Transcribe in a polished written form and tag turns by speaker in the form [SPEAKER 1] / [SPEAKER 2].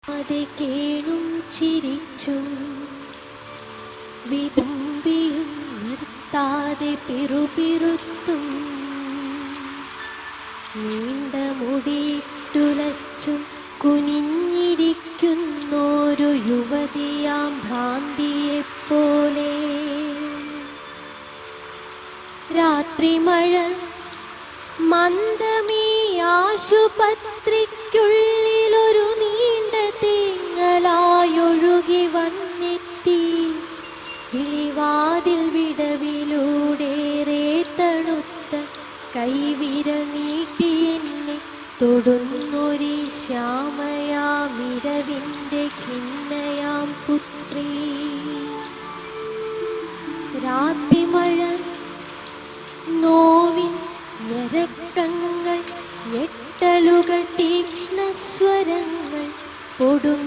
[SPEAKER 1] അതെ കേണും ചിരിച്ചും വിതുമ്പിയും നിർത്താതെ പിറുപിറുത്തും നീണ്ട മുടിയിട്ടുലച്ചും കുനിഞ്ഞിരിക്കുന്നോരു യുവതിയാം ഭ്രാന്തിയെപ്പോലെ രാത്രി മഴ മന്ദമീ ആശുപത്രിക്കുള്ളിലൊരു നീണ്ട തേങ്ങലായൊഴുകി വന്നെത്തി കിളിവാതിൽ വിടവിലൂടേറെ തണുത്ത കൈവിരൽ നീട്ടി എന്നെ തൊടുന്നൊരു ശ്യാമയാമിരവിൻ്റെ ഖിന്നയാം പുത്രി. രാത്രി മഴ നോവിൻ ഞരക്കങ്ങൾ ഞെട്ടലുകൾ തീക്ഷ്ണസ്വരങ്ങൾ പൊടും